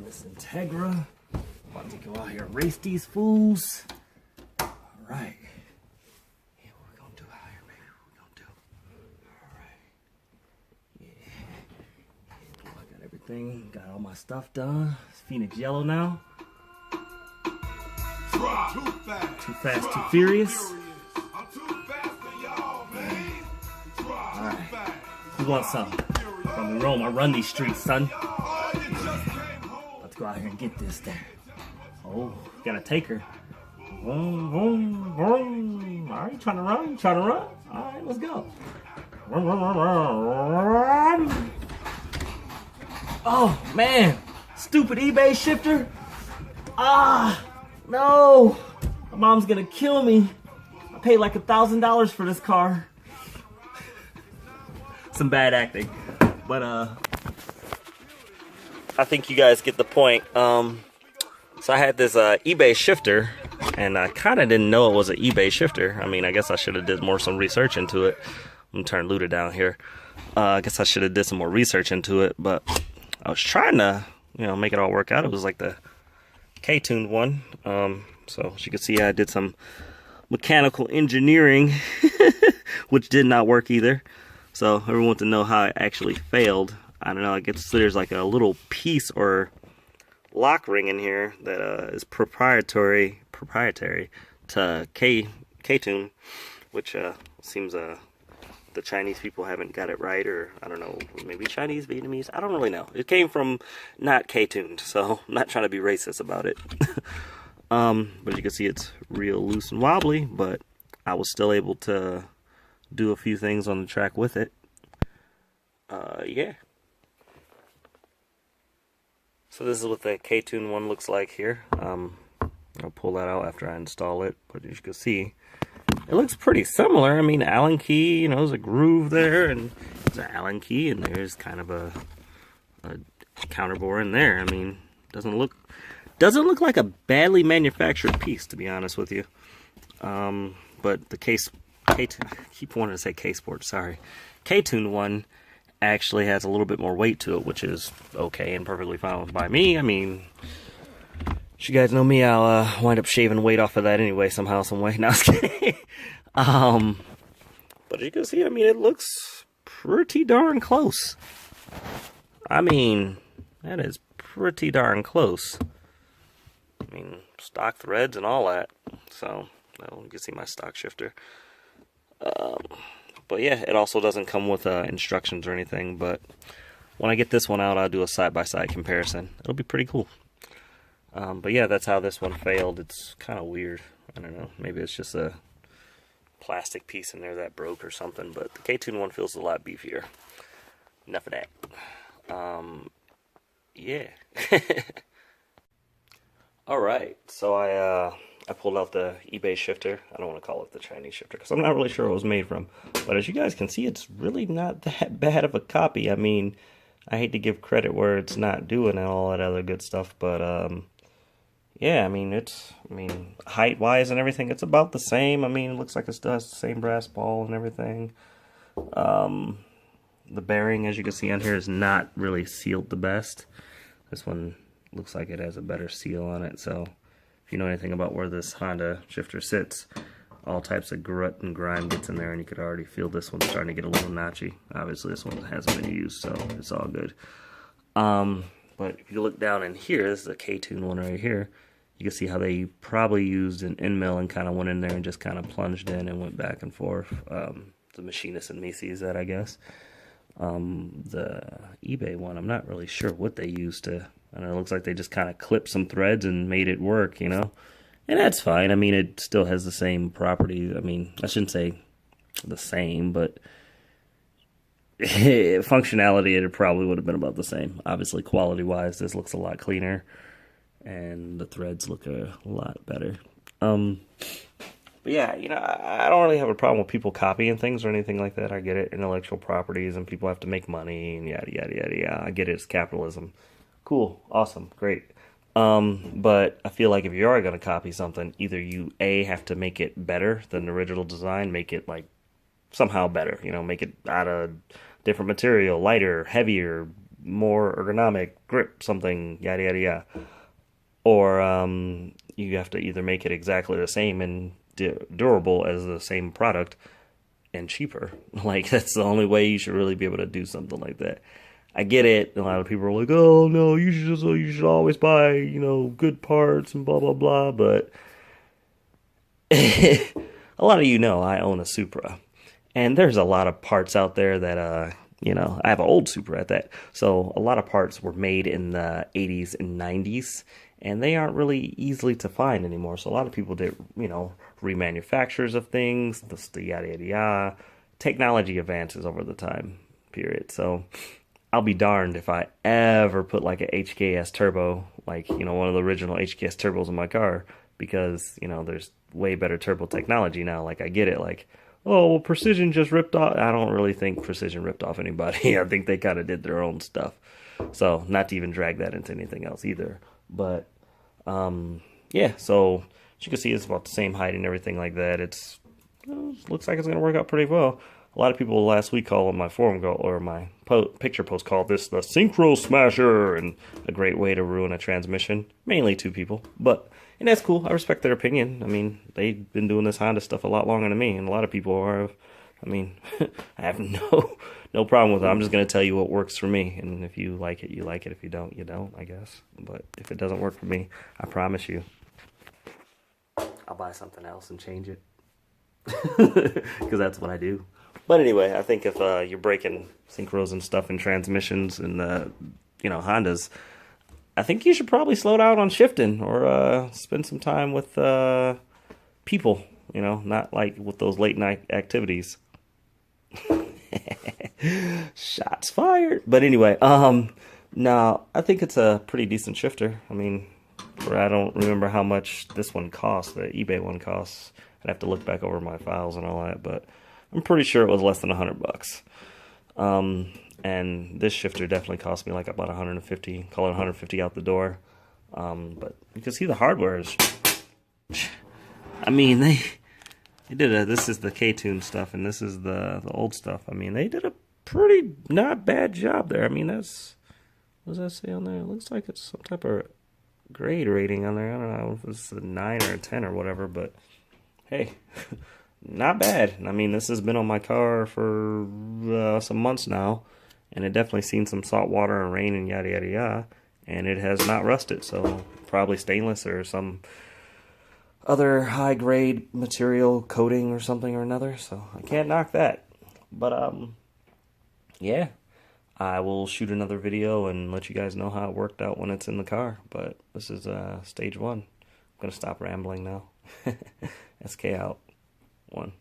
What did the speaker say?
this Integra. About to go out here and race these fools. All right. Yeah, what we gonna do out here, baby? What we gonna do? All right. Yeah. I got everything. Got all my stuff done. It's Phoenix Yellow now. Too fast, too furious. I'm too fast for y'all, man. All right. Who wants some? From Rome, I run these streets, son. Let's go out here and get this thing. Oh, gotta take her. Vroom, vroom, vroom. All right, you trying to run? You trying to run? All right, let's go. Oh, man. Stupid eBay shifter. Ah, no. My mom's gonna kill me. I paid like $1,000 for this car. Some bad acting. But, I think you guys get the point. So I had this eBay shifter, and I kind of didn't know it was an eBay shifter. I mean, I guess I should have did some research into it. I'm gonna turn Luda down here. I guess I should have did some more research into it, but I was trying to, make it all work out. It was like the K-tuned one. So as you can see, I did some mechanical engineering, which did not work either. So everyone wants to know how it actually failed. I don't know, I guess there's like a little piece or lock ring in here that is proprietary to K-tune, which seems the Chinese people haven't got it right, or I don't know, maybe Chinese, Vietnamese, I don't really know. It came from not K-tuned, so I'm not trying to be racist about it. But you can see it's real loose and wobbly, but I was still able to do a few things on the track with it. Yeah. So this is what the K-tune one looks like here. I'll pull that out after I install it, but as you can see, it looks pretty similar. I mean, Allen key, there's a groove there, and there's an Allen key, and there's kind of a counterbore in there. I mean, doesn't look like a badly manufactured piece, to be honest with you. But the I keep wanting to say K-Sport, sorry. K-tune one actually has a little bit more weight to it, which is okay and perfectly fine by me. I mean, you guys know me, I'll wind up shaving weight off of that anyway, somehow, some way. No, I was kidding. But you can see, I mean, it looks pretty darn close. I mean, that is pretty darn close. I mean, stock threads and all that. So, well, you can see my stock shifter. But yeah, it also doesn't come with instructions or anything, but when I get this one out, I'll do a side-by-side comparison. It'll be pretty cool. But yeah, that's how this one failed. It's kind of weird. I don't know. Maybe it's just a plastic piece in there that broke or something, but the K-tune one feels a lot beefier. Enough of that. Yeah. Alright, so I pulled out the eBay shifter. I don't want to call it the Chinese shifter because I'm not really sure what it was made from. But as you guys can see, it's really not that bad of a copy. I mean, I hate to give credit where it's not doing and all that other good stuff, but yeah, I mean, height-wise and everything, it's about the same. I mean, it looks like it still has the same brass ball and everything. The bearing, as you can see on here, is not really sealed the best. This one looks like it has a better seal on it, so if you know anything about where this Honda shifter sits, all types of grit and grime gets in there, and you could already feel this one starting to get a little notchy. Obviously, this one hasn't been used, so it's all good. But if you look down in here, this is a K-tune one right here. You can see how they probably used an end mill and kind of went in there and just kind of plunged in and went back and forth. The machinist in me sees that, I guess. The eBay one, I'm not really sure what they used to. I don't know, it looks like they just kind of clipped some threads and made it work, And that's fine. I mean, it still has the same properties. I mean, I shouldn't say the same, but functionality, it probably would have been about the same. Obviously, quality-wise, this looks a lot cleaner, and the threads look a lot better. But yeah, I don't really have a problem with people copying things or anything like that. I get it, intellectual properties, and people have to make money, and yada, yada, yada, yada. I get it, it's capitalism. Cool, awesome, great. But I feel like if you are going to copy something, either you, A, have to make it better than the original design, make it, somehow better, make it out of different material, lighter, heavier, more ergonomic grip, something, yada yada yada. Or you have to either make it exactly the same and durable as the same product and cheaper. Like, that's the only way you should really be able to do something like that. I get it. A lot of people are like, "Oh no, you should always buy, good parts and blah blah blah." But a lot of I own a Supra, and there's a lot of parts out there that I have an old Supra at that. So a lot of parts were made in the 80s and 90s, and they aren't really easily to find anymore. So a lot of people did, remanufactures of things, the yada yada yada. Technology advances over the time period. So I'll be darned if I ever put like a HKS turbo, like, one of the original HKS turbos in my car, because, there's way better turbo technology now. Like, I get it. Like, oh, well, Precision just ripped off. I don't really think Precision ripped off anybody. I think they kind of did their own stuff. So, not to even drag that into anything else either. But, yeah, so as you can see, it's about the same height and everything like that. Looks like it's going to work out pretty well. A lot of people last week called on my forum or my picture post called this the Synchro Smasher, and a great way to ruin a transmission. Mainly 2 people, and that's cool. I respect their opinion. I mean, they've been doing this Honda stuff a lot longer than me, and a lot of people are. I mean, I have no problem with it. I'm just going to tell you what works for me, and if you like it, you like it. If you don't, you don't, I guess. But if it doesn't work for me, I promise you, I'll buy something else and change it. Because that's what I do. But anyway, I think if you're breaking synchros and stuff in transmissions and Hondas, I think you should probably slow down on shifting, or spend some time with people. Not like with those late night activities. Shots fired. But anyway, no, I think it's a pretty decent shifter. I mean, I don't remember how much this one costs. The eBay one costs. I'd have to look back over my files and all that, but I'm pretty sure it was less than $100. And this shifter definitely cost me like about 150, call it 150 out the door. But you can see the hardware is, I mean, they did this is the K-Tune stuff, and this is the old stuff. I mean, they did a pretty not bad job there. I mean, what does that say on there? It looks like it's some type of grade rating on there. I don't know if it's a 9 or a 10 or whatever, but hey, not bad. I mean, this has been on my car for some months now, and it definitely seen some salt water and rain and yada yada yada, and it has not rusted. So probably stainless or some other high grade material coating or something or another. So I can't knock that. But yeah, I will shoot another video and let you guys know how it worked out when it's in the car. But this is stage 1. I'm gonna stop rambling now. SK out. 1.